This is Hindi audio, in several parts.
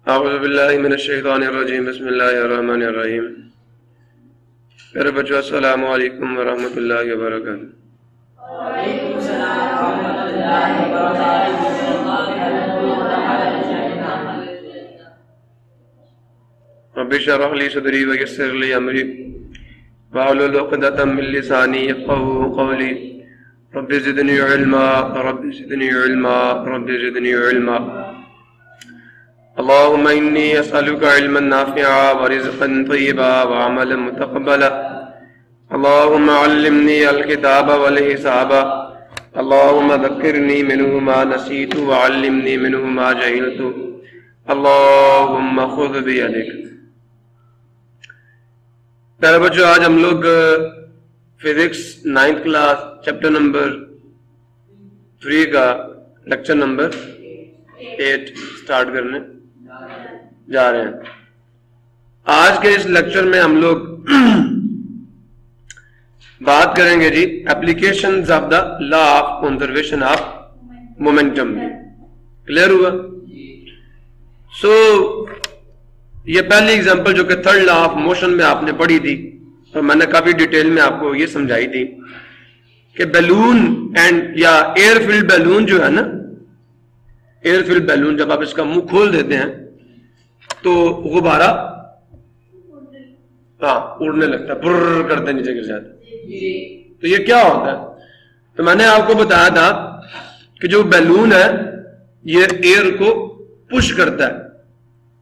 औज़ु बिल्लाहि मिनश शैतानिर रजीम बिस्मिल्लाहिर रहमानिर रहीम। मेरे बच्चों अस्सलामु अलैकुम व रहमतुल्लाहि व बरकातुहू। रब्बि इश्रह ली सदरी व यस्सिर ली अमरी वहलुल उक़दतम मिन लिसानी यफ़क़हू क़ौली रब्बि ज़िदनी इल्मा रब्बि ज़िदनी इल्मा रब्बि ज़िदनी इल्मा। अल्लाहुम्मा इन्नी अस्अलुका इल्मन नाफ़िअ व रिज़्क़न तय्यबा व अमलन मुतक़ब्बला। अल्लाहुम्मा अल्लिमनी अल-किताब वल हिसाब। अल्लाहुम्मा ज़क्किरनी मिन्हु मा नसीतु व अल्लिमनी मिन्हु मा जहिलतु। अल्लाहुम्मा ख़ुज़ बियदिक। प्यारे बच्चों, आज हम लोग physics 9th class chapter number 3 का लेक्चर नंबर 8 स्टार्ट करने जा रहे हैं। आज के इस लेक्चर में हम लोग बात करेंगे जी applications of the law of conservation of momentum. Clear हुआ? ये पहली एग्जांपल जो कि थर्ड लॉ ऑफ मोशन में आपने पढ़ी थी और मैंने काफी डिटेल में आपको ये समझाई थी कि बैलून एंड या एयर फिल्ड बैलून जो है ना, एयर फिल्ड बैलून जब आप इसका मुंह खोल देते हैं तो गुब्बारा उड़ने लगता है, बुर्र करते नीचे गिर जाता है। तो ये क्या होता है? तो मैंने आपको बताया था कि जो बैलून है ये एयर को पुश करता है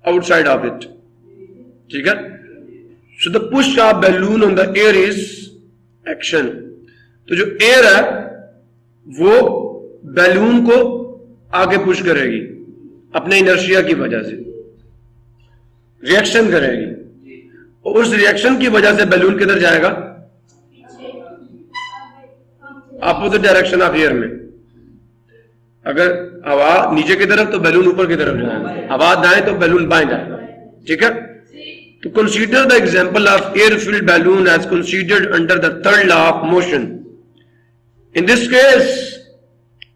outside of it, ठीक है? So the push of balloon on the air is action। तो जो एयर है वो बैलून को आगे पुश करेगी अपने इनर्शिया की वजह से, रिएक्शन करेगी और उस रिएक्शन की वजह से बैलून किधर जाएगा? अपोजिट डायरेक्शन ऑफ एयर में। अगर हवा नीचे की तरफ तो बैलून ऊपर की तरफ जाएगा, हवा दाएं तो बैलून बाएं जाएगा, ठीक है? तो consider the example of air filled balloon as considered under the third law of motion. In this case,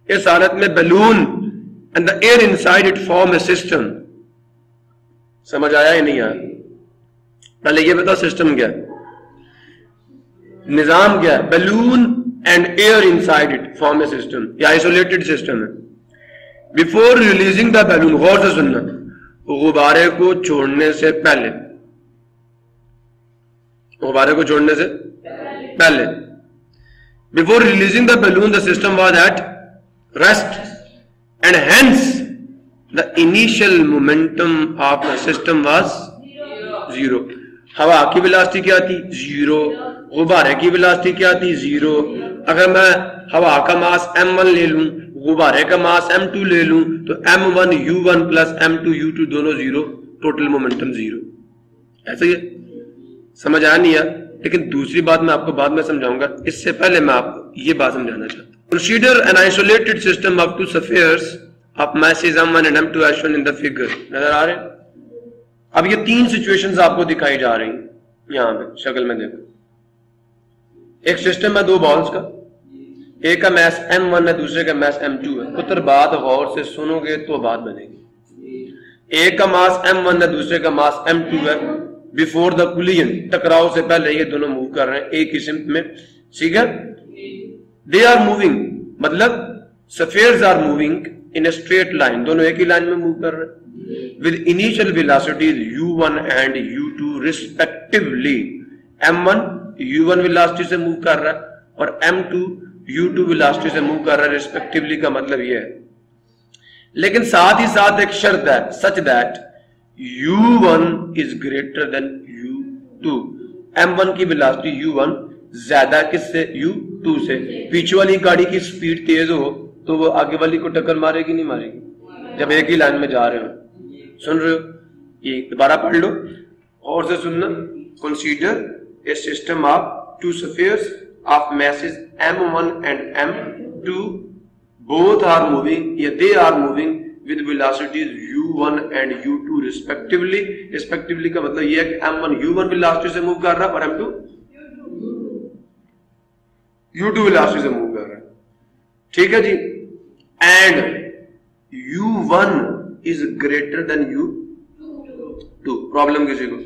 इस हालत में balloon and the air inside it form a system. समझ आया या नहीं आया? पहले ये बताओ सिस्टम क्या है, निजाम क्या है? Balloon and air inside it form a system, या आइसोलेटेड सिस्टम है। बिफोर रिलीजिंग द बैलून, गौर से सुनना, गुब्बारे को छोड़ने से पहले, गुब्बारे को छोड़ने से पहले, before releasing the balloon the system was at rest and hence the initial momentum of the system was zero. हवा की वेलोसिटी क्या थी? जीरो। गुब्बारे की वेलोसिटी क्या थी? जीरो। अगर मैं हवा का मास m1 ले लूं, गुब्बारे का मास m2 ले लूं, तो m1 u1 plus m2 u2 दोनों जीरो, टोटल मोमेंटम जीरो। ऐसे ही समझ आया नहीं यार? लेकिन दूसरी बात मैं आपको बाद में समझाऊंगा, इससे पहले मैं आपको ये बात समझाना चाहता हूं। Consider an isolated system of to spheres of masses m1 and m2 as shown in the figure। नजर आ रहे हैं? अब ये तीन सिचुएशंस आपको दिखाई जा रही हैं यहां पे शक्ल में। देखो, एक सिस्टम है दो बॉल्स का, एक का मैस m1 है, दूसरे का मैस m2 है। पुत्र बात गौर से सुनोगे तो बात बनेगी। एक का मास m1 है, दूसरे का मास m2 है। बिफोर द कोलिजन, टकराव से पहले ये दोनों मूव कर रहे हैं एक ही सिम्ट में, ठीक है? दे आर मूविंग, मतलब spheres are moving in a straight line, दोनों एक ही लाइन में मूव कर रहे हैं with initial velocities u1 and u2 respectively. m1 u1 velocity से मूव कर रहा है और m2 u2 वेलोसिटी से मूव कर रहा है रिस्पेक्टिवली। का मतलब यह है, लेकिन साथ ही साथ एक शर्त है, such that u1 is greater than u2। m1 की वेलोसिटी u1 ज्यादा किससे? u2 से। पीछे वाली गाड़ी की स्पीड तेज हो तो वो आगे वाली को टक्कर मारेगी नहीं मारेगी? जब एक ही लाइन में जा रहे हो। सुन रहे हो? ये दोबारा पढ़ लो और से सुनना। Consider a system of to spheres of masses m1 and m2, both are moving, they are moving with velocities u1 and u2 respectively। respectively का मतलब यह है कि m1 u1 वेलोसिटी से मूव कर रहा है और m2 u2 वेलोसिटी से मूव कर रहा है, ठीक है जी। And u1 is greater than u2 2। Problem किसी को?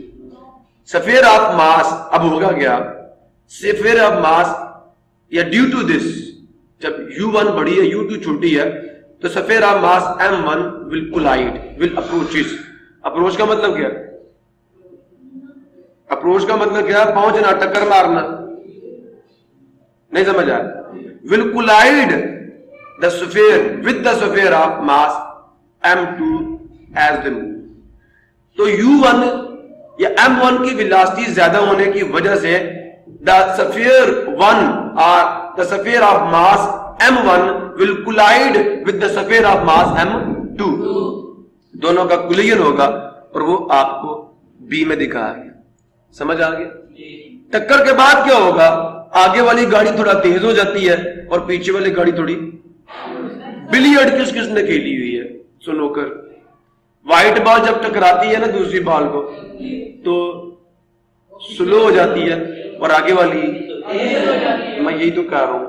स्फीयर ऑफ मास अब होगा क्या, स्फीयर ऑफ मास या ड्यू टू दिस, जब u1 बड़ी है u2 छोटी है, तो sphere of mass m1 will collide, will approaches. Approach का मतलब क्या? अप्रोच का मतलब क्या? पहुंचना, टक्कर मारना। नहीं समझ आया? Will collide the sphere with the sphere of mass m2 as the move. तो u1 या m1 की वेलोसिटी ज्यादा होने की वजह से द स्फीयर 1 और the sphere of mass m1 will collide with the sphere of mass m2। दोनों का कोलिजन होगा और वो आपको बी में दिखाया गया। समझ आ गया? टक्कर के बाद क्या होगा? आगे वाली गाड़ी थोड़ा तेज हो जाती है और पीछे वाली गाड़ी थोड़ी। बिलियर्ड किस किसने खेली हुई है? सुनोकर। व्हाइट बॉल जब टकराती है ना दूसरी बॉल को, तो स्लो हो जाती है और आगे वाली, मैं यही तो कह रहा हूं।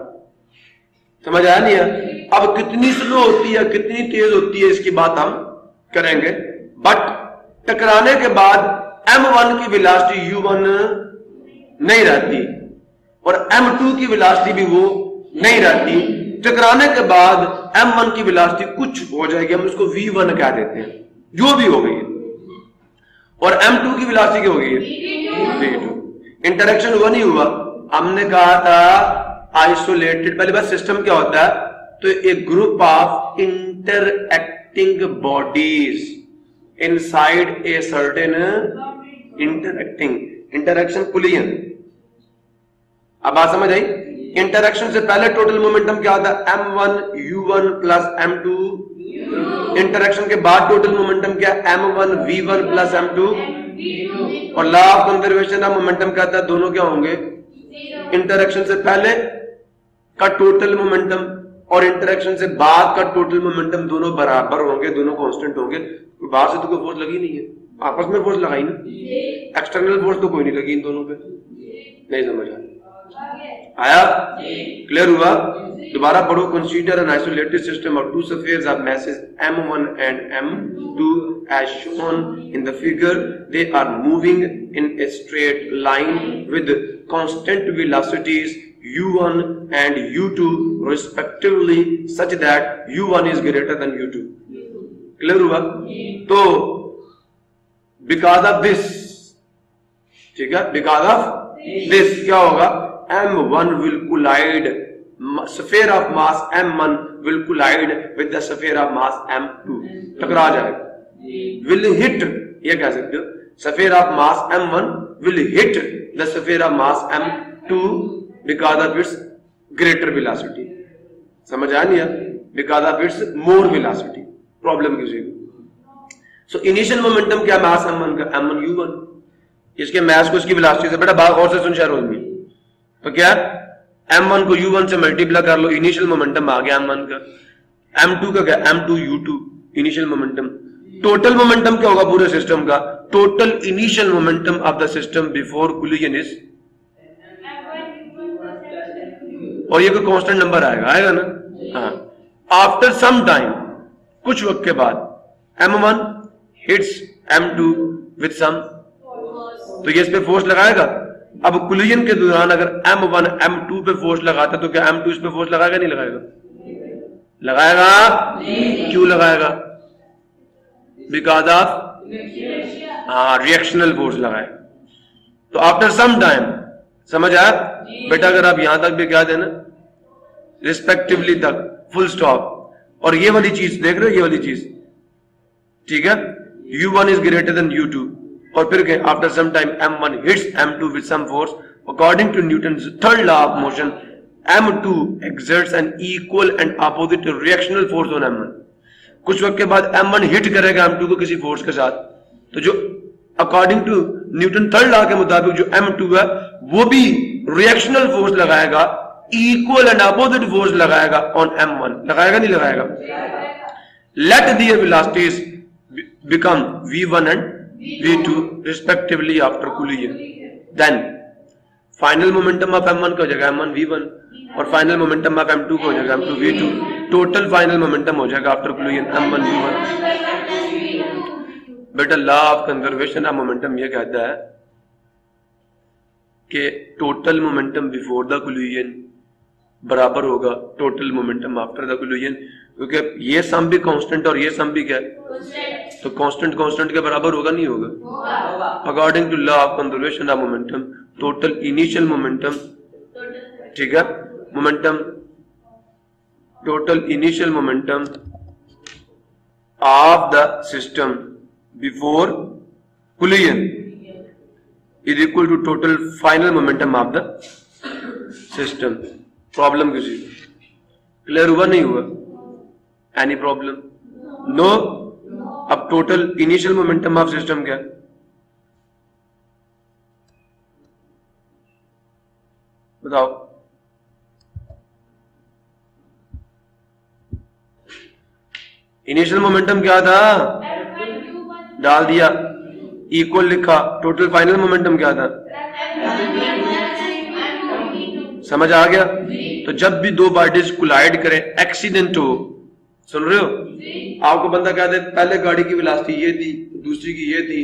समझ आया नहीं है? अब कितनी स्लो होती है, कितनी तेज होती है, इसकी बात हम करेंगे। बट टकराने के बाद m1 की वेलोसिटी u1 नहीं रहती और m2 की वेलोसिटी भी वो नहीं रहती। टकराने के बाद m1 की वेलोसिटी कुछ हो जाएगी, हम उसको v1 कह देते हैं, जो भी हो गई है, और m2 की वेलोसिटी क्या हो गई है? v2। इंटरेक्शन हुआ नहीं हुआ? हमने कहा था आइसोलेटेड, पहले बात सिस्टम क्या होता है? तो एक group of interacting bodies inside a certain interacting, interaction collision. अब बात समझ आई? इंटरएक्शन से पहले टोटल मोमेंटम क्या होता है? m1 u1 plus m2। Interaction के बाद टोटल मोमेंटम क्या? m1 v1 plus m2। और law of conservation of momentum कहता है दोनों क्या होंगे? इंटरएक्शन से पहले का टोटल मोमेंटम और इंटरएक्शन से बाद का टोटल मोमेंटम दोनों बराबर होंगे, दोनों कांस्टेंट होंगे। बाहर से तो कोई फोर्स लगी नहीं है, आपस में फोर्स लगाई ना, एक्सटर्नल फोर्स तो कोई नहीं लगी इन दोनों पे। नहीं समझ आया? क्लियर हुआ? दोबारा पढ़ो। Consider an isolated system of to spheres of masses m1 and m2 as shown in the figure. They are moving in a straight line with constant velocities u1 and u2 respectively, such that u1 is greater than u2. Clear हुआ? तो बिकॉज ऑफ दिस, ठीक है, बिकॉज ऑफ दिस क्या होगा? m1 will collide, sphere of mass m1 will collide with the sphere of mass m2, टकरा जाएगा। will hit, ये कह सकते हो, sphere of mass m1 will hit the sphere of mass m2 because of its greater velocity। समझ आया नहीं है? because of its more velocity। Problem किसी को? सो इनिशियल मोमेंटम क्या? मास m1 का, m1 u1, इसके मास को इसकी वेलोसिटी से, बेटा बात और से सुन शहरों में, तो क्या m1 को u1 से मल्टीप्लाई कर लो, इनिशियल मोमेंटम आ गया m1 का। m2 का क्या? m2 u2 initial momentum. Total momentum क्या होगा पूरे सिस्टम का? Total initial momentum of the system before collision is, और ये कोई कांस्टेंट नंबर आएगा ना? हाँ। आफ्टर सम टाइम, कुछ वक्त के बाद, m1 हिट्स m2 विद सम, तो ये इस पे फोर्स लगाएगा। अब कोलिजन के दौरान अगर m1 m2 पे फोर्स लगाता तो क्या m2 इस पे फोर्स लगाएगा? नहीं लगाएगा? लगाएगा। क्यों लगाएगा? बिकॉज ऑफ, हाँ, रिएक्शनल फोर्स लगाएगा। तो आफ्टर सम टाइम, समझ आया बेटा? अगर आप यहां तक भी क्या देना, रिस्पेक्टिवली तक, फुल स्टॉप। और ये वाली चीज देख रहे हो, ये वाली चीज, ठीक है, u1 is greater than u2, और फिर क्या? After some time m1 hits m2 with some force, according to Newton's third law of motion m2 exerts an equal and opposite reactional force on m1। कुछ वक्त के बाद m1 हिट करेगा m2 को किसी फोर्स के साथ, तो जो according to Newton third law के मुताबिक जो m2 है वो भी रिएक्शनल फोर्स लगाएगा, इक्वल एंड अपोजिट फोर्स लगाएगा ऑन m1। लगाएगा नहीं लगाएगा? Let their velocities become v1 and v2 respectively after collision, then final momentum of m1 का हो जाएगा m1 v1, और फाइनल मोमेंटम ऑफ m2 का हो जाएगा m2 v2। Total final momentum हो जाएगा आफ्टर कोलिजन m1 v1। बेटा law of conservation of momentum ये कहता है कि total momentum before the collision बराबर होगा total momentum after the collision, क्योंकि ये सम भी कांस्टेंट और ये सम भी क्या है, तो कांस्टेंट कांस्टेंट के बराबर होगा नहीं होगा। According to law of conservation of momentum total initial momentum, ठीक है, momentum total initial momentum of the system before collision is equal to total final momentum of the system. Problem किसी क्लियर हुआ नहीं हुआ? Any problem? नो। अब total initial momentum of system क्या है? बताओ। इनिशियल मोमेंटम क्या था? डाल दिया, इक्वल लिखा। टोटल फाइनल मोमेंटम क्या था? समझ आ गया? तो जब भी दो पार्टीज कोलाइड करें, एक्सीडेंट हो, सुन रहे हो, आपको बंदा कहते पहले गाड़ी की वेलोसिटी ये थी, दूसरी की ये थी,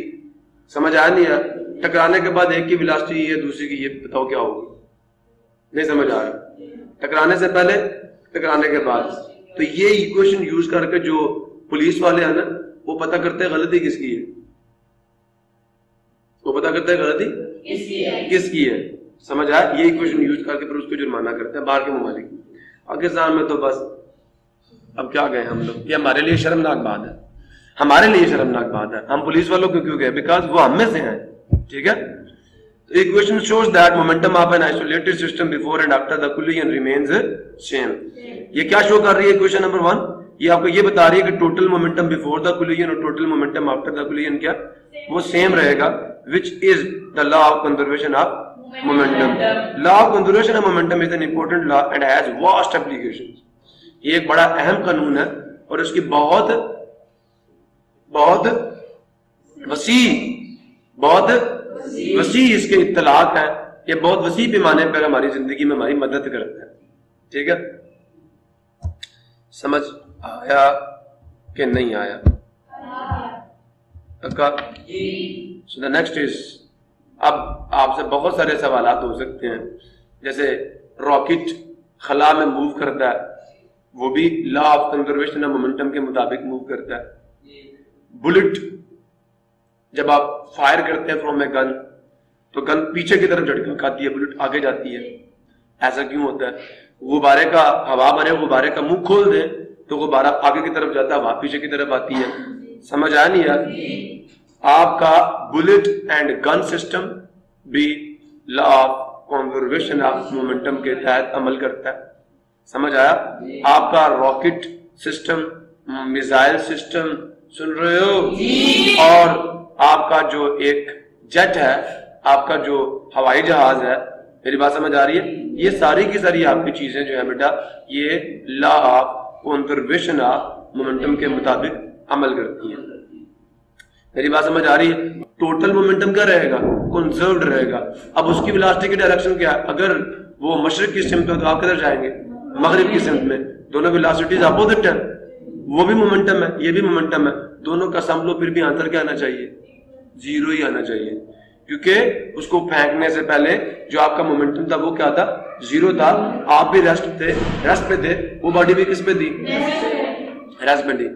समझ आया नहीं आया? टकराने के बाद एक की वेलोसिटी ये, दूसरी की ये, बताओ क्या होगा? नहीं समझ आ रहा? टकराने से पहले, टकराने के बाद। तो ये इक्वेशन यूज करके जो पुलिस वाले हैं ना, वो पता करते हैं गलती किसकी है, वो पता करते हैं गलती किसकी है। समझ आया? ये इक्वेशन यूज करके फिर उसको जुर्माना करते हैं बाहर के ममालिक। पाकिस्तान में तो बस अब क्या गए हम लोग, ये हमारे लिए शर्मनाक बात है, हमारे लिए शर्मनाक बात है। हम पुलिस वालों को क्यों गए? बिकॉज वो हम में से हैं, ठीक है। तो equation shows that momentum of an isolated system before and after the collision remains same. ये क्या शो कर रही है इक्वेशन नंबर 1? ये आपको ये बता रही है कि total momentum before the collision और total momentum after the collision क्या वो सेम रहेगा, which is the law of conservation of momentum. Law of conservation of momentum is an important law and has vast applications. ये एक बड़ा अहम कानून है और इसकी बहुत वसी इसके इत्तलाक है। ये बहुत वसी पैमाने पर हमारी जिंदगी में हमारी मदद करता है, ठीक है। समझ आया कि नहीं आया? So the next is, अब आपसे बहुत सारे सवालात हो सकते हैं, जैसे रॉकेट खला में मूव करता है, वो भी law of conservation of momentum के मुताबिक मूव करता है। बुलेट जब आप फायर करते हैं फ्रॉम ए गन, तो गन पीछे की तरफ झटका खाती है, बुलेट आगे जाती है। ऐसा क्यों होता है? गुब्बारे का, हवा भरे गुब्बारे का मुंह खोल दे तो गुब्बारा आगे की तरफ जाता है, हवा पीछे की तरफ आती है। समझ आया नहीं यार? आपका बुलेट एंड गन सिस्टम भी law of conservation of momentum के तहत अमल करता है। समझ आया? आपका रॉकेट सिस्टम, मिसाइल सिस्टम, सुन रहे हो, और आपका जो एक जेट है, आपका जो हवाई जहाज है, मेरी बात समझ आ रही है? ये सारी की सारी आपकी चीजें जो है बेटा, ये law of conservation of momentum के मुताबिक अमल करती है। मेरी बात समझ आ रही है? टोटल मोमेंटम क्या रहेगा? कंजर्व्ड रहेगा। अब उसकी वेलोसिटी की डायरेक्शन क्या है? अगर वो मशरिक की सिमत है तो आप किधर जाएंगे? मगरिब की सिमत में। दोनों वेलोसिटीज अपोजिट है, वो भी मोमेंटम है, ये भी मोमेंटम है, दोनों का सम लो, फिर भी आंसर क्या आना चाहिए? जीरो ही आना चाहिए, क्योंकि उसको फेंकने से पहले जो आपका मोमेंटम था वो क्या था? जीरो था। आप भी रेस्ट पे थे, वो बॉडी भी किस पे थी? रेस्ट पे थी।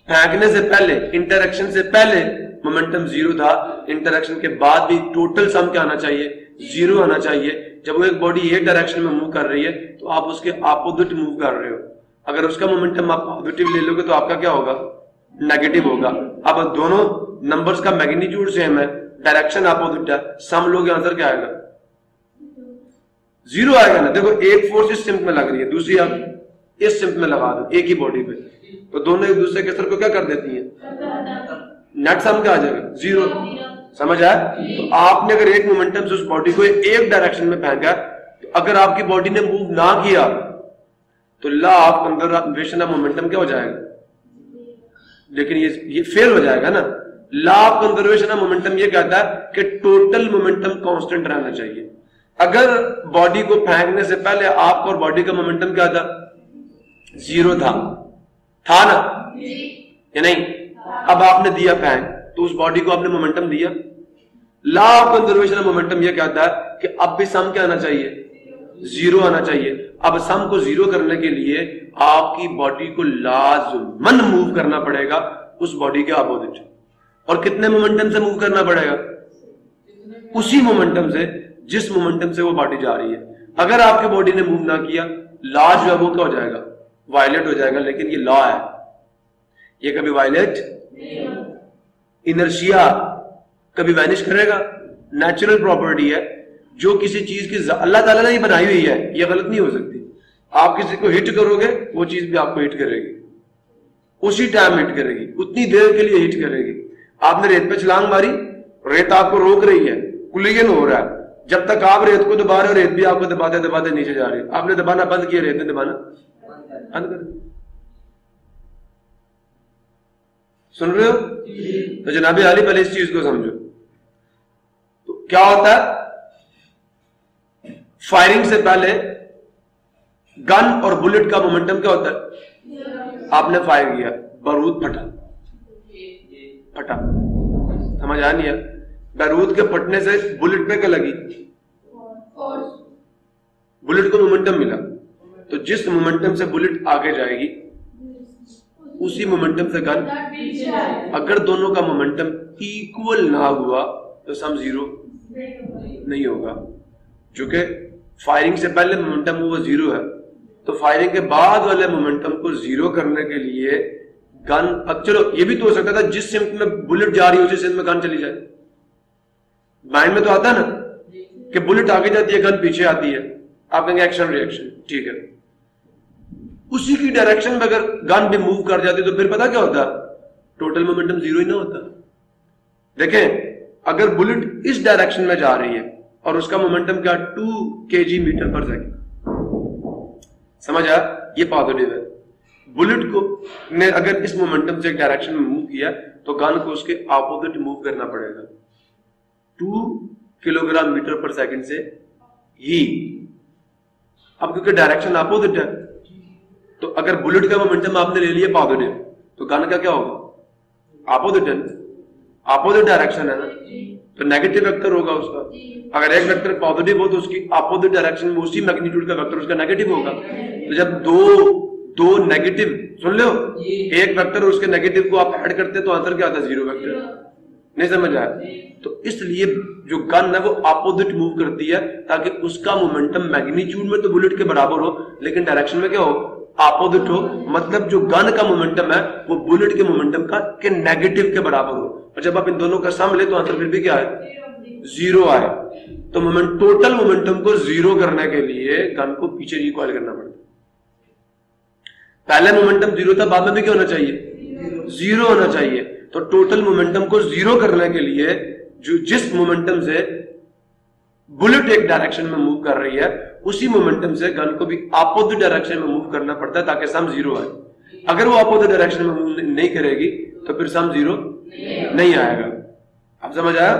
फेंकने से पहले, इंटरेक्शन से पहले मोमेंटम जीरो था, इंटरेक्शन के बाद भी टोटल सम क्या आना चाहिए? जीरो आना चाहिए। जब वो एक बॉडी एक डायरेक्शन में मूव कर रही है तो आप उसके अपोजिट मूव कर रहे हो। अगर उसका मोमेंटम आप पॉजिटिव ले लोगे तो आपका क्या होगा? नेगेटिव होगा। अब दोनों नंबर्स का मैग्नीट्यूड सेम है, डायरेक्शन अपोजिट है, सम लोगे, आंसर क्या आएगा? जीरो आएगा ना। देखो, एक फोर्स इस सिम्त में लग रही है, दूसरी आप इस सिम्त में लगा दो, एक ही बॉडी पे, तो दोनों एक दूसरे के सर को क्या कर देती हैं? नेट सम क्या आ जाएगा? जीरो। समझ आया? तो आपने अगर एक मोमेंटम से उस बॉडी को एक डायरेक्शन में फेंका, तो अगर आपकी बॉडी ने मूव ना किया तो law of conservation of momentum क्या हो जाएगा? लेकिन ये फेल हो जाएगा ना। Law of conservation of momentum ये कहता है कि टोटल मोमेंटम कांस्टेंट रहना चाहिए। अगर बॉडी को फेंकने से पहले आपका और बॉडी का मोमेंटम क्या था? जीरो था ना? या नहीं? अब आपने दिया फेंक, तो उस बॉडी को आपने मोमेंटम दिया। Law of conservation of momentum यह कहता है कि अब भी सम क्या आना चाहिए, जीरो आना चाहिए। अब सम को जीरो करने के लिए आपकी बॉडी को लाजमन मूव करना पड़ेगा उस बॉडी के अपोजिट। और कितने मोमेंटम से मूव करना पड़ेगा, उसी मोमेंटम से जिस मोमेंटम से वो बॉडी जा रही है। अगर आपकी बॉडी ने मूव ना किया, लॉ जो है वो क्या हो जाएगा, वायलेट हो जाएगा। लेकिन ये लॉ है, ये कभी वायलेट, इनर्शिया कभी वैनिश करेगा। नेचुरल प्रॉपर्टी है, जो किसी चीज की अल्लाह ताला ने बनाई हुई है, ये गलत नहीं हो सकती। आप किसी को हिट करोगे, वो चीज भी आपको हिट करेगी, उसी टाइम हिट करेगी, उतनी देर के लिए हिट करेगी। आपने रेत पे छलांग मारी, रेत आपको रोक रही है, कुलियन हो रहा है। जब तक आप रेत को दबा रहे हो, रेत भी आपको दबाते दबाते नीचे जा रही है। आपने दबाना बंद किया, रेत ने दबाना बंद कर दिया। सुन रहे हो? तो जनाबे आली पहले इस चीज को समझो। तो क्या होता है, फायरिंग से पहले गन और बुलेट का मोमेंटम क्या होता है, आपने फायर किया, बारूद फटा, समझ आ नहीं है? बारूद के फटने से बुलेट पे क्या लगी, बुलेट को मोमेंटम मिला। तो जिस मोमेंटम से बुलेट आगे जाएगी, उसी मोमेंटम से गन, अगर दोनों का मोमेंटम इक्वल ना हुआ तो सम जीरो नहीं होगा। क्योंकि फायरिंग से पहले मोमेंटम वो जीरो है, तो फायरिंग के बाद वाले मोमेंटम को जीरो करने के लिए गन, अब चलो ये भी तो हो सकता था जिस सिम्त में बुलेट जा रही है उसी सिम्त में गन चली जाए। माइंड में तो आता है ना कि बुलेट आगे जाती है, गन पीछे आती है, आप कहेंगे एक्शन रिएक्शन, ठीक है। उसी की डायरेक्शन में अगर गन भी मूव कर जाती तो फिर पता क्या होता, टोटल मोमेंटम जीरो ही ना होता। देखें, अगर बुलेट इस डायरेक्शन में जा रही है और उसका मोमेंटम क्या, 2 kg मीटर पर सेकेंड, समझ आया? ये पॉजिटिव है। बुलेट को ने अगर इस मोमेंटम से एक डायरेक्शन में मूव किया तो गन को उसके ऑपोजिट मूव करना पड़ेगा 2 किलोग्राम मीटर पर सेकेंड से ही। अब क्योंकि डायरेक्शन ऑपोजिट है, तो अगर बुलेट का मोमेंटम आपने ले लिया पॉजिटिव, तो गन का क्या होगा, ऑपोजिट है, ऑपोजिट डायरेक्शन है ना, तो नेगेटिव वेक्टर होगा उसका। अगर एक वेक्टर पॉजिटिव हो तो उसकी ऑपोजिट डायरेक्शन में उसी मैग्नीट्यूड का वेक्टर उसका नेगेटिव होगा। तो जब दो नेगेटिव, सुन लो, एक वेक्टर और उसके नेगेटिव को आप ऐड करते तो आंसर क्या आता है, जीरो वेक्टर। नहीं समझ आया? तो इसलिए जो गन है वो ऑपोजिट मूव करती है ताकि उसका मोमेंटम मैग्नीट्यूड में तो बुलेट के बराबर हो, लेकिन डायरेक्शन में क्या हो, ऑपोजिट हो। मतलब जो गन का मोमेंटम है वो बुलेट के मोमेंटम का के नेगेटिव के बराबर हो। और जब आप इन दोनों का सम ले तो आंसर फिर भी क्या है, जीरो आए। तो टोटल मोमेंटम को जीरो करने के लिए गन को पीछे रिकॉइल करना पड़ता है। पहले मोमेंटम जीरो था, बाद में भी क्या होना चाहिए, जीरो होना चाहिए। तो टोटल मोमेंटम को जीरो करने के लिए जो जिस मोमेंटम से बुलेट एक डायरेक्शन में मूव कर रही है, उसी मोमेंटम से गन को भी अपोजिट डायरेक्शन में मूव करना पड़ता है ताकि सम जीरो आए। अगर वो अपोजिट डायरेक्शन में मूव नहीं करेगी तो फिर सम जीरो नहीं आएगा। आप समझ आया?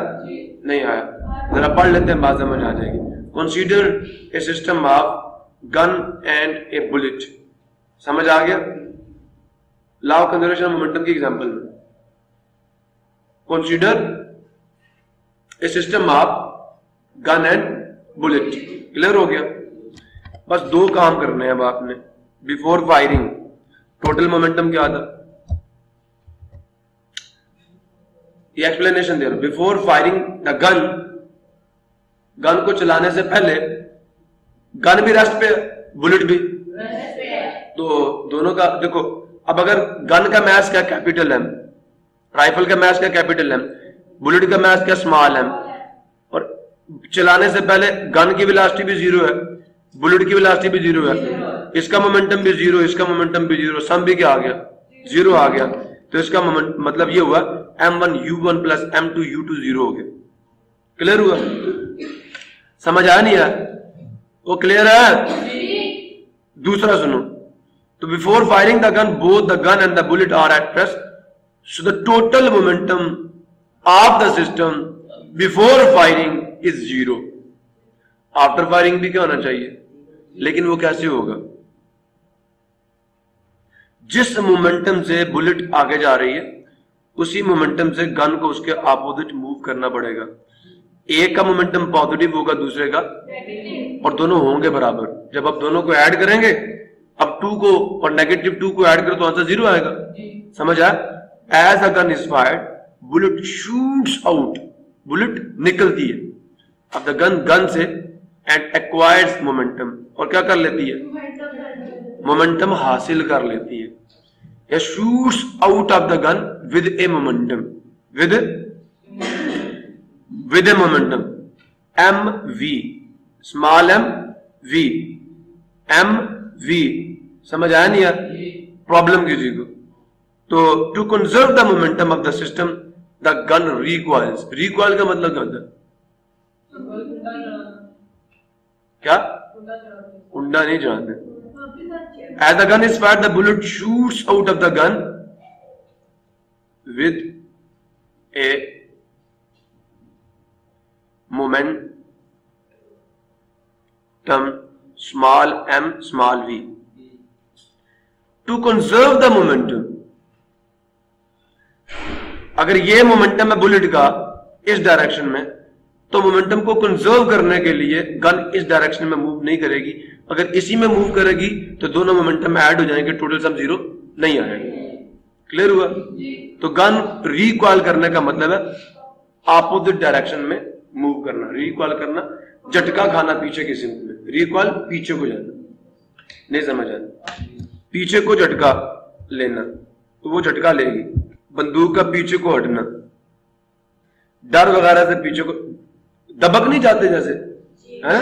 नहीं आया? जरा पढ़ लेते हैं, बात समझ आ जाएगी। Consider a system of gun and A bullet. समझ आ गया? Law of conservation of momentum की एग्जांपल में, consider a system of gun and bullet. Clear हो गया? बस दो काम करने हैं अब आपने। बिफोर फायरिंग टोटल मोमेंटम क्या था, ये एक्सप्लेनेशन दे रहा हूं। Before firing the gun, gun को चलाने से पहले गन भी रेस्ट पे, बुलेट भी, तो दोनों का देखो। अब अगर गन का मैस क्या, कैपिटल एम, राइफल का मैस क्या, कैपिटल एम, बुलेट का मैस क्या, स्मॉल एम, और चलाने से पहले गन की वेलोसिटी भी जीरो है, बुलेट की वेलोसिटी भी जीरो है, इसका मोमेंटम भी जीरो, इसका मोमेंटम भी जीरो, सम भी क्या आ गया, जीरो आ गया। तो इसका मतलब ये हुआ m1 u1 plus m2 u2 zero हो गया। क्लियर हुआ? समझ आया नहीं आया? वो क्लियर है? दूसरा सुनो, तो before firing the gun both the gun and the bullet are at rest, so the total momentum of the system before firing is zero. After firing भी क्या होना चाहिए, लेकिन वो कैसे होगा, जिस मोमेंटम से बुलेट आगे जा रही है उसी मोमेंटम से गन को उसके अपोजिट मूव करना पड़ेगा। एक का मोमेंटम पॉजिटिव होगा, दूसरे का, और दोनों होंगे बराबर। जब आप दोनों को ऐड करेंगे, अब 2 को और -2 को ऐड करो तो आंसर 0 आएगा। समझ आया? As a gun is fired, bullet shoots out, bullet निकलती है अब द गन से एंड एक्वायर्स मोमेंटम, और क्या कर लेती है? मोमेंटम हासिल कर लेती है। या shoots out of the gun with a momentum, with a momentum M V, small M V, M V. समझ आया नहीं यार? प्रॉब्लम किसी को? तो to conserve the momentum of the system the gun recoils. Recoil का मतलब क्या होता है? क्या? उंडा नहीं चढ़ाते। As the gun is fired, the bullet shoots out of the gun with a momentum small m small v. To conserve the momentum, अगर ये मोमेंटम है बुलेट का इस डायरेक्शन में, तो मोमेंटम को कंजर्व करने के लिए गन इस डायरेक्शन में मूव नहीं करेगी। अगर इसी में मूव करेगी तो दोनों मोमेंटम में ऐड हो जाएंगे, टोटल सम 0 नहीं आएगा। क्लियर हुआ? तो गन रिकॉइल करने का मतलब है अपोजिट डायरेक्शन में मूव करना। रिकॉइल करना, झटका खाना पीछे की सिमत में। रिकॉइल पीछे को जाना, नहीं समझ आया? पीछे को झटका लेना, तो वो झटका लेगी। बंदूक का पीछे को हटना, डर वगैरह से पीछे को, दबक नहीं जाते जैसे, हैं?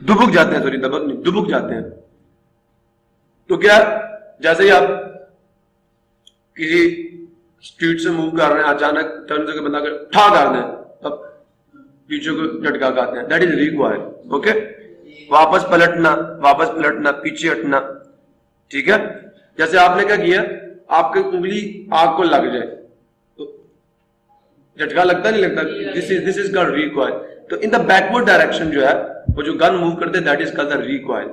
दुबक जाते हैं, सॉरी दबक नहीं, दुबक जाते हैं। तो क्या, जैसे ही आप किसी स्ट्रीट से मूव कर रहे हैं, अचानक टर्न से बंदा ठा कर दें, तब पीछे को झटका खाते हैं, दैट इज रिक्वायर्ड। ओके, वापस पलटना, पीछे हटना। ठीक है? जैसे आपने क्या किया, आपकी उंगली आग को लग जाए तो झटका लगता नहीं लगता? This is called recoil. तो इन द बैकवर्ड डायरेक्शन जो है, वो जो गन मूव करते हैं, that is called the recoil.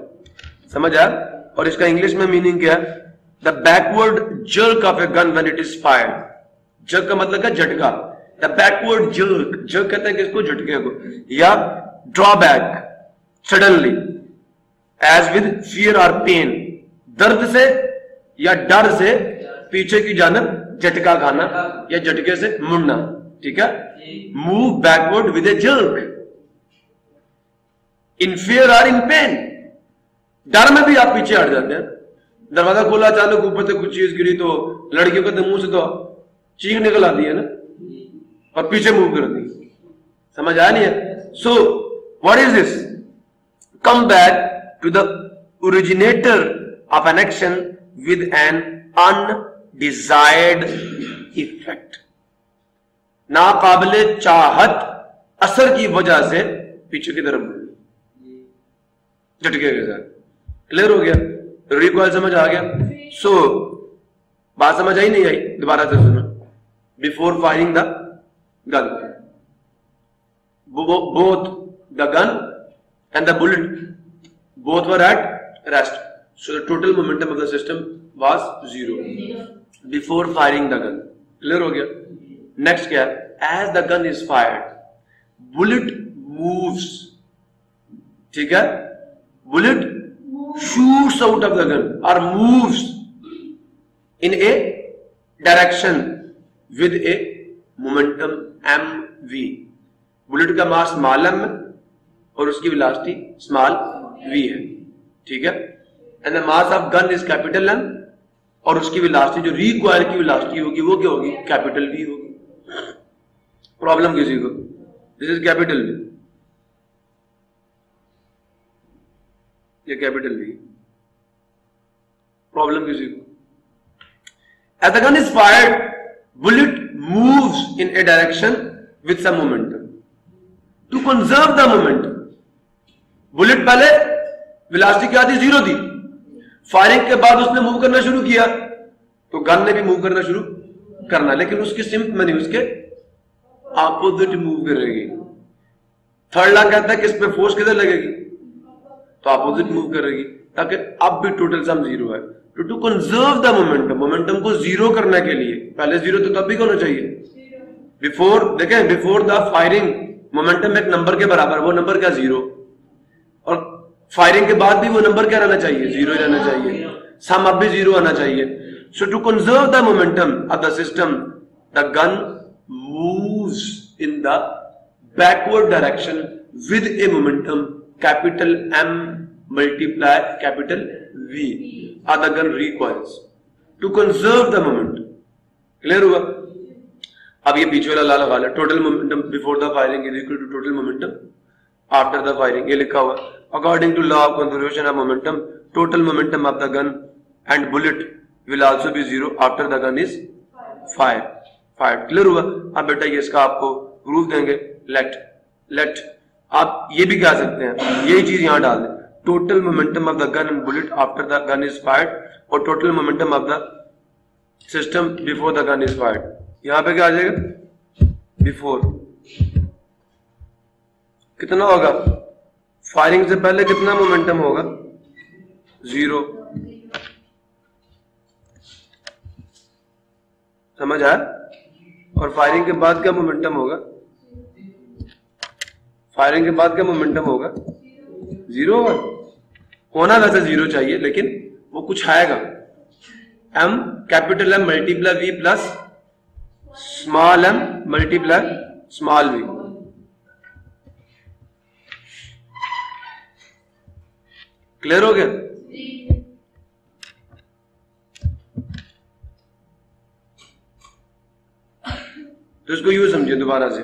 समझ आया? और इसका इंग्लिश में मीनिंग क्या है? The backward jerk of a gun when it is fired. Jerk का मतलब क्या? झटका। द बैकवर्ड जर्क, जर्क कहते हैं किसको? झटके को। या drawback, suddenly, as with fear और पेन, दर्द से या डर से पीछे की जानब झटका खाना या झटके से मुड़ना। ठीक है? Move backward with A jerk in fear और इन पेन। डर में भी आप पीछे हट जाते हैं। दरवाजा खोला, अचानक ऊपर से कुछ चीज गिरी तो लड़कियों के मुंह से तो चीख निकल आती है ना, और पीछे मूव कर दी। समझ आया नहीं है? So what is this? Come back to the originator of an action with an undesired effect. नाकाबिले चाहत असर की वजह से पीछे की तरफ झटके के साथ। क्लियर हो गया? रिकॉइल समझ आ गया? सो बात समझ आई नहीं आई? दोबारा से सुनो। Before firing the gun, both the gun and the bullet both were at rest, so the total momentum of the system was 0 before firing the gun. Clear हो गया? नेक्स्ट क्या है? As the gun is fired, bullet moves. ठीक है? Bullet shoots out of the gun or moves in a direction with a momentum mv. Bullet का मास स्मॉल m और उसकी वेलोसिटी स्मॉल v है। ठीक है? And the mass of gun is capital M और उसकी वेलोसिटी, जो रिकॉइल की वेलोसिटी होगी, वो क्या होगी? कैपिटल V होगी। प्रॉब्लम किसी को? दिस इज कैपिटल V, ये कैपिटल V। प्रॉब्लम किसी को? As the gun is fired, bullet moves in a direction with some momentum to conserve the momentum. Bullet पहले वेलोसिटी क्या थी? 0 थी। फायरिंग के बाद उसने मूव करना शुरू किया, तो गन ने भी मूव करना शुरू करना, लेकिन उसकी सिम्प में नहीं, उसके अपोजिट मूव करेगी। थर्ड लॉ कहता है कि इस पे फोर्स किधर लगेगी? तो अपोजिट मूव करेगी, ताकि अब भी टोटल सम 0 है। To conserve the momentum, momentum को जीरो करने के लिए, पहले जीरो तो तब भी होना चाहिए बिफोर, देखें बिफोर द फायरिंग मोमेंटम एक नंबर के बराबर, वो नंबर क्या जीरो, और फायरिंग के बाद भी वो नंबर क्या रहना चाहिए, जीरो ही रहना चाहिए, सम अब भी जीरो आना चाहिए. So to conserve the momentum of the system the gun moves in the backward direction with a momentum capital M multiply capital V are the gun requires to conserve the momentum. Clear हुआ? अब ये बीच वाला लाल लगा ले, total momentum before the firing is equal to total momentum after the firing, ये लिखा हुआ. According to law of conservation of momentum total momentum of the gun and bullet will also be zero after the gun is fired. Clear हुआ? अब बेटा ये इसका आपको प्रूफ देंगे. लेट आप ये भी कह सकते हैं, यही चीज यहां डाल दें, total momentum of the gun and bullet after the gun is fired और total momentum of the system before the gun is fired. यहां पे क्या आ जाएगा? बिफोर कितना होगा? फायरिंग से पहले कितना मोमेंटम होगा? जीरो. समझ आया? और फायरिंग के बाद क्या मोमेंटम होगा? फायरिंग के बाद क्या मोमेंटम होगा? जीरो होगा. होना वैसे जीरो चाहिए लेकिन वो कुछ आएगा. M capital M multiply V plus small m multiply small v. Clear हो गया? तो इसको यूं समझिए दोबारा से.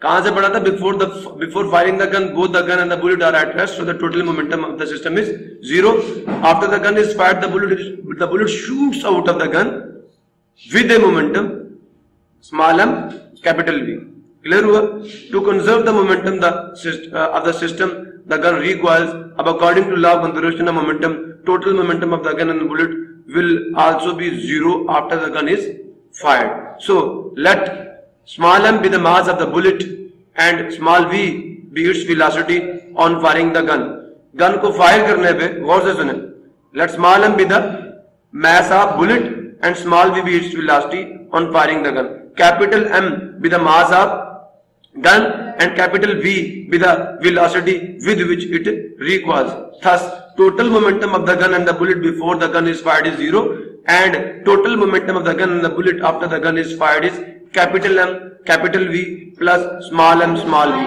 कहां से पढ़ा था? Before firing the gun both the gun and the bullet are at rest, so the total momentum of the system is zero. After the gun is fired the bullet shoots out of the gun with a momentum small m capital V. Clear हुआ? To conserve the momentum of the system the gun requires, अब according to law of conservation of momentum total momentum of the gun and bullet will also be zero after the gun is fired. So let small m be the mass of the bullet and small v be its velocity on firing the gun. Gun को फायर करने पे गौर से सुने, let small m be the mass of bullet and small v be its velocity on firing the gun. Capital M be the mass of gun and capital V be the velocity with which it recoils. Thus, total momentum of the gun and the bullet before the gun is fired is zero, and total momentum of the gun and the bullet after the gun is fired is capital M capital V plus small m small v.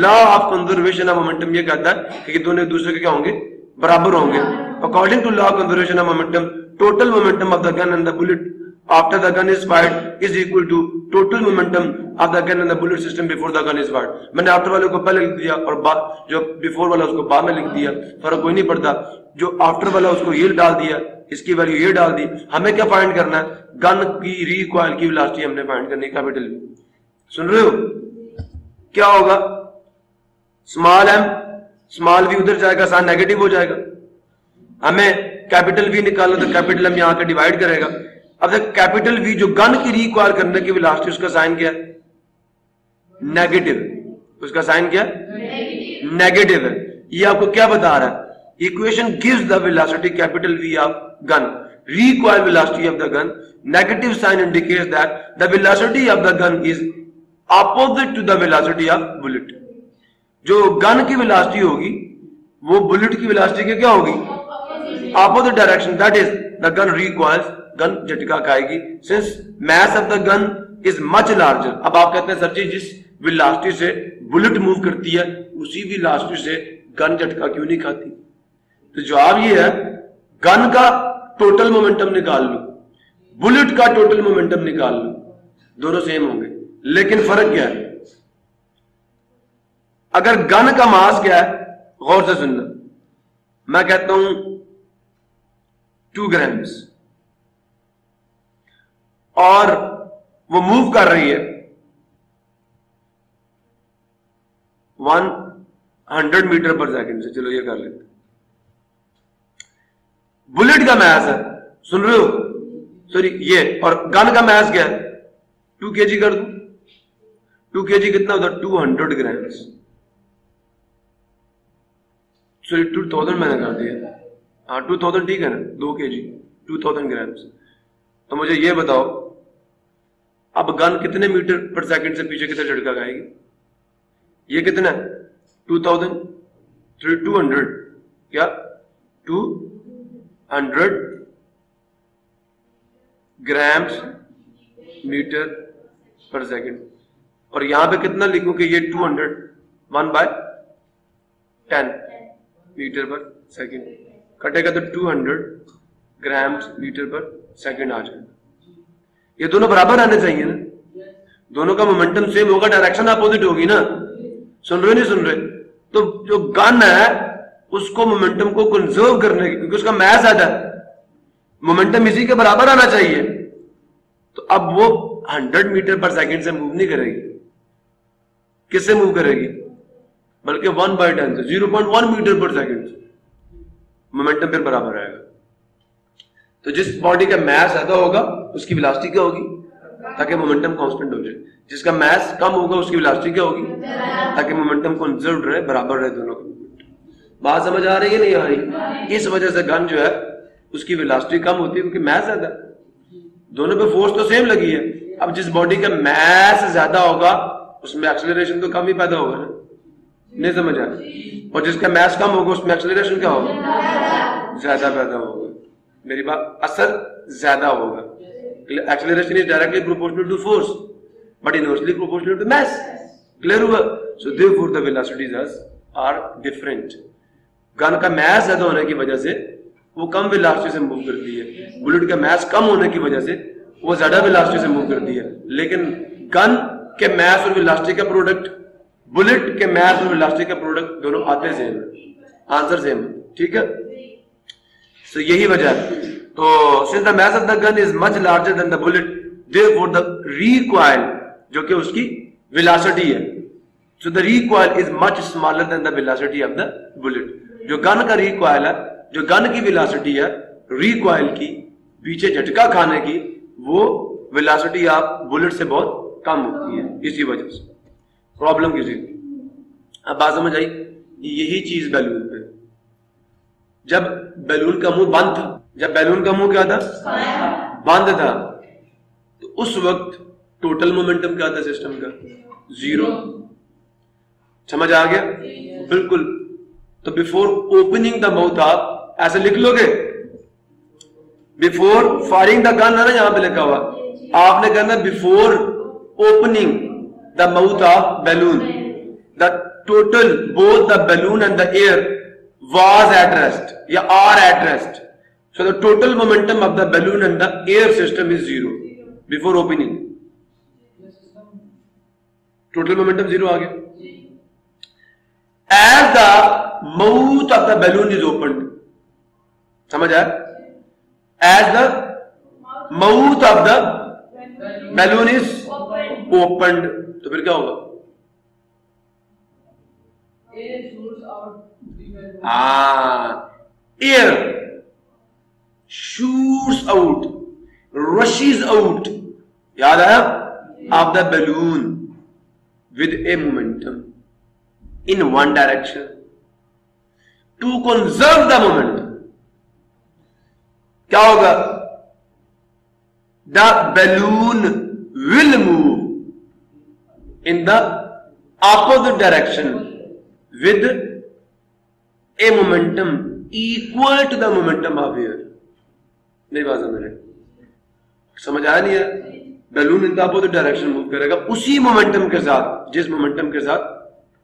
Law of conservation of momentum ये कहता है कि दोनों एक दूसरे के क्या होंगे? बराबर होंगे. According to law of conservation of momentum, total momentum of the gun and the bullet after the gun is fired is equal to total momentum of the gun and the bullet system before the gun is fired. मैंने आफ्टर वाले को पहले लिख दिया और जो बिफोर वाला उसको बाद में लिख दिया, फर्क कोई नहीं पड़ता. जो आफ्टर वाला उसको ये डाल दिया, इसकी वैल्यू ये डाल दी. हमें क्या फाइंड करना है? गन की रिकॉइल की वेलोसिटी हमने फाइंड करनी है, कैपिटल V. सुन रहे हो? क्या होगा? स्मॉल m स्मॉल v उधर जाएगा, साइन नेगेटिव हो जाएगा. हमें कैपिटल V निकालना तो कैपिटल M यहां का डिवाइड करेगा. अब तक कैपिटल V जो गन की रिकॉइल करने की वेलोसिटी, उसका साइन क्या है? नेगेटिव. उसका साइन क्या है? नेगेटिव है. ये आपको क्या बता रहा है? Equation gives the velocity capital V of gun, recoil velocity of the gun. Negative sign indicates that the velocity of the gun is opposite to the velocity of bullet. जो गन की वेलोसिटी होगी वो बुलेट की वेलोसिटी के क्या होगी? Opposite direction. That is the gun recoils, gun झटका खाएगी. Since mass of the gun is much larger. अब आप कहते हैं सर जी जिस वेलोसिटी से बुलेट मूव करती है उसी वेलोसिटी से गन झटका क्यों नहीं खाती? तो जवाब ये है, गन का टोटल मोमेंटम निकाल लो, बुलेट का टोटल मोमेंटम निकाल लो, दोनों सेम होंगे. लेकिन फर्क क्या है? अगर गन का मास क्या है, गौर से सुनना, मैं कहता हूं 2 ग्राम्स और वो मूव कर रही है 100 मीटर पर सेकंड से. चलो ये कर लेते. बुलेट का मास है, सुन रहे हो? सॉरी ये, और गन का मास क्या है? 2 kg कर दो. 2 kg कितना होता है? 200 ग्राम्स. सॉरी 2000 मैंने कर दिया. हाँ 2000 ठीक है ना, 2 kg 2000 ग्राम्स। तो मुझे ये बताओ अब गन कितने मीटर पर सेकंड से पीछे कितना झटका खाएगी? ये कितना है 2000 200 क्या 200 ग्राम्स मीटर पर सेकंड, और यहां पे कितना लिखूं कि ये 200 1/10 मीटर पर सेकंड कटेगा तो 200 ग्राम्स मीटर पर सेकंड आ जाएगा। ये दोनों बराबर आने चाहिए ना, दोनों का मोमेंटम सेम होगा, डायरेक्शन अपोजिट होगी ना। सुन रहे नहीं सुन रहे? तो जो गन है उसको मोमेंटम को कंजर्व करने की, क्योंकि उसका मैस ज्यादा है, मोमेंटम इसी के बराबर आना चाहिए। तो अब वो 100 मीटर पर सेकंड से मूव नहीं करेगी, किससे मूव करेगी? बल्कि 1/10 से 0.1 मीटर पर सेकंड से मोमेंटम फिर बराबर आएगा। तो जिस बॉडी का मैस ज्यादा होगा उसकी वेलोसिटी क्या होगी? ताकि मोमेंटम कांस्टेंट हो जाए। जिसका मैस कम होगा उसकी वेलोसिटी क्या होगी? ताकि मोमेंटम कंजर्व रहे, बराबर रहे दोनों का। बात समझ आ रही है नहीं आ रही? इस वजह से गन जो है उसकी वेलोसिटी कम होती है क्योंकि मैस ज्यादा, दोनों पे फोर्स तो सेम लगी है। अब जिस बॉडी का मैस ज्यादा होगा उसमें एक्सेलरेशन तो कम ही पैदा होगा ना, नहीं समझ आ? और जिसका मैस कम होगा उसमें एक्सेलरेशन क्या होगा? ज्यादा पैदा होगा। मेरी बात, असर ज्यादा होगा। Acceleration is directly proportional to force but inversely proportional to mass. Clear हुआ? So therefore the velocities are different. Gun का मैस ज्यादा होने की वजह से वो कम वेलोसिटी से मूव करती है, बुलेट का मैस कम होने की वजह से वो ज्यादा वेलोसिटी से मूव करती है। लेकिन गन के मैस और वेलोसिटी का प्रोडक्ट, बुलेट के मैस और वेलोसिटी का प्रोडक्ट दोनों आते सेम है, आंसर सेम है। ठीक है, सो यही वजह है। तो since the mass of the gun is much larger than the bullet, therefore the recoil जो कि उसकी वेलोसिटी है, so the recoil is much smaller than the velocity of the bullet. जो गन का रिकॉइल है, जो गन की वेलोसिटी है रिकॉइल की, पीछे झटका खाने की, वो वेलोसिटी आप बुलेट से बहुत कम होती है। इसी वजह से प्रॉब्लम किसी की। अब बात समझ आई? यही चीज बैलून पे, जब बैलून का मुंह बंद था, जब बैलून का मुंह क्या था? बंद था, तो उस वक्त टोटल मोमेंटम क्या था सिस्टम का? 0। समझ आ गया? बिल्कुल। तो बिफोर ओपनिंग द माउथ आप ऐसे लिख लोगे, बिफोर फायरिंग द गन है ना, यहां पे लिखा हुआ, आपने कहना before opening the mouth of balloon the total both the balloon and the air was at rest या are at rest. So the total momentum of the balloon and the air system is 0 before opening. Total momentum 0 आ गया. As the mouth of the balloon is opened, समझ आया? As the mouth of the balloon is opened, तो फिर क्या होगा? Air shoots out, rushes out, याद आया? Of the balloon with a momentum in one direction to conserve the momentum. क्या होगा? The balloon will move in the opposite direction with a momentum equal to the momentum of air. नहीं बात समझ रहे? समझ आया नहीं है? Balloon in the opposite direction move करेगा उसी मोमेंटम के साथ जिस मोमेंटम के साथ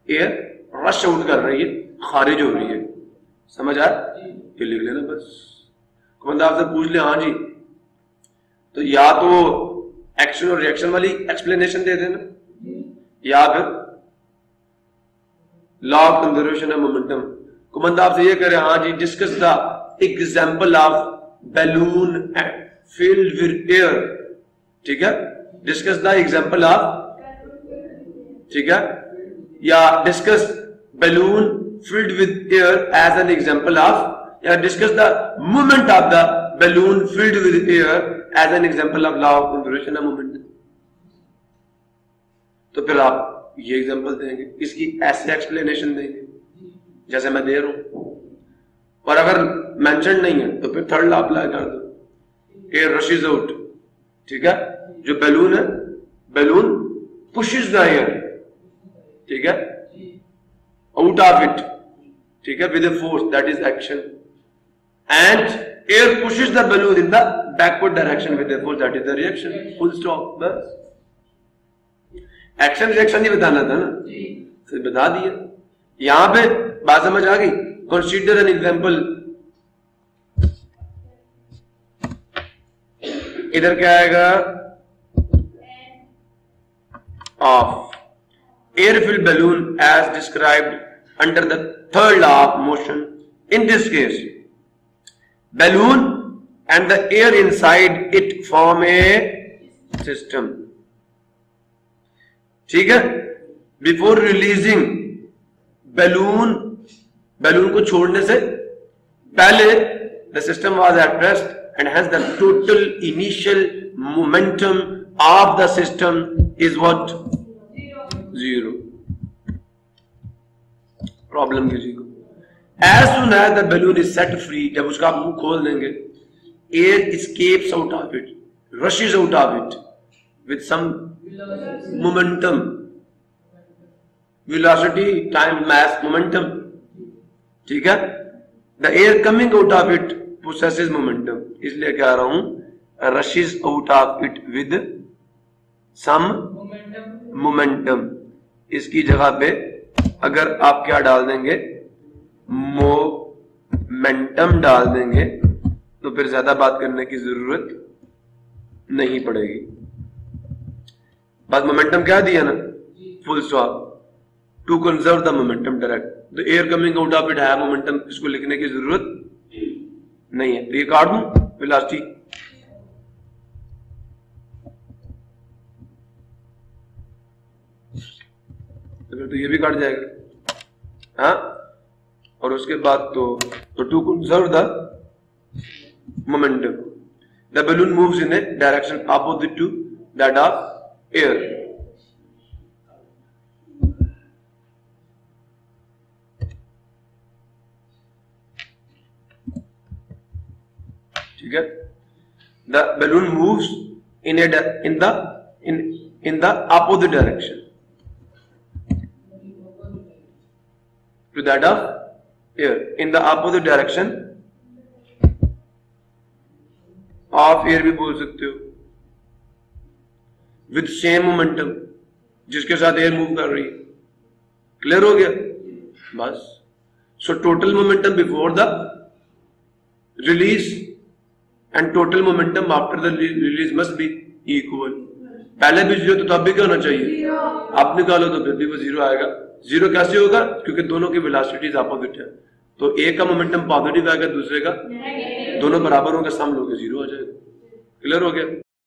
एयर रश आउट कर रही है, खारिज हो रही है। समझ आया? ये लिख लेना बस। कौन आपसे पूछ ले हाँ जी, तो या तो एक्शन और रिएक्शन वाली एक्सप्लेनेशन दे देना, या फिर law of conservation of momentum. कुमंदा आपसे ये करे हाँ जी, discuss the example of balloon filled with air. ठीक है, डिस्कस द एग्जांपल ऑफ, ठीक है, या discuss balloon filled with air as an example of, या discuss the movement of the balloon filled with air as an example of law of conservation of momentum. तो फिर आप ये एग्जांपल देंगे, इसकी ऐसे एक्सप्लेनेशन देंगे जैसे मैं दे रहा हूं। और अगर मेंशन नहीं है तो फिर थर्ड लॉ अप्लाई कर दो, एयर रशेज आउट, ठीक है। जो बैलून है, बैलून पुशेस द एयर, ठीक है, आउट ऑफ इट, ठीक है, with a force that is action, and air pushes the balloon in the backward direction with a force that is the reaction, full stop. बस एक्शन रिएक्शन ही बताना था ना, तो बता दिया। यहां पे बात समझ आ गई। कंसीडर एन एग्जांपल, इधर क्या आएगा, of air filled balloon as described under the third law of motion. In this case balloon and the air inside it form a system, ठीक है। बिफोर रिलीजिंग बैलून, बैलून को छोड़ने से पहले the system was at rest and hence the total initial momentum of the system is what? Zero. Problem किसी को, as soon as the balloon is set free, जब उसका आप मुंह खोल देंगे, air escapes out of it, rushes out of it with some momentum, velocity, time, mass, momentum, ठीक है। The air coming out of it possesses momentum, इसलिए कह रहा हूं rushes out of it with some momentum। इसकी जगह पे अगर आप क्या डाल देंगे, मोमेंटम डाल देंगे, तो फिर ज्यादा बात करने की जरूरत नहीं पड़ेगी। बस मोमेंटम क्या दिया ना, full stop, to conserve the momentum direct. तो air coming out of it है मोमेंटम, इसको लिखने की जरूरत नहीं है, तो ये काट दूं वेलोसिटी, तो फिर तो ये भी काट जाएगा, हाँ। और उसके बाद तो to conserve the momentum the balloon moves in a direction opposite to that of air, ठीक है। The balloon moves in the opposite direction to that of air, in the opposite direction of air भी बोल सकते हो, with same momentum, जिसके साथ एयर मूव कर रही है। क्लियर हो गया बस। So total momentum before the release and total momentum after the release must be equal। पहले भी जीरो तो तब भी क्या होना चाहिए, आप निकालो तो फिर भी वो जीरो आएगा। जीरो कैसे होगा, क्योंकि दोनों की वेलोसिटीज अपोजिट है, तो एक का मोमेंटम पॉजिटिव आएगा, दूसरे का, दोनों बराबर होगा, सम लोगे जीरो आ जाएगा। क्लियर हो गया।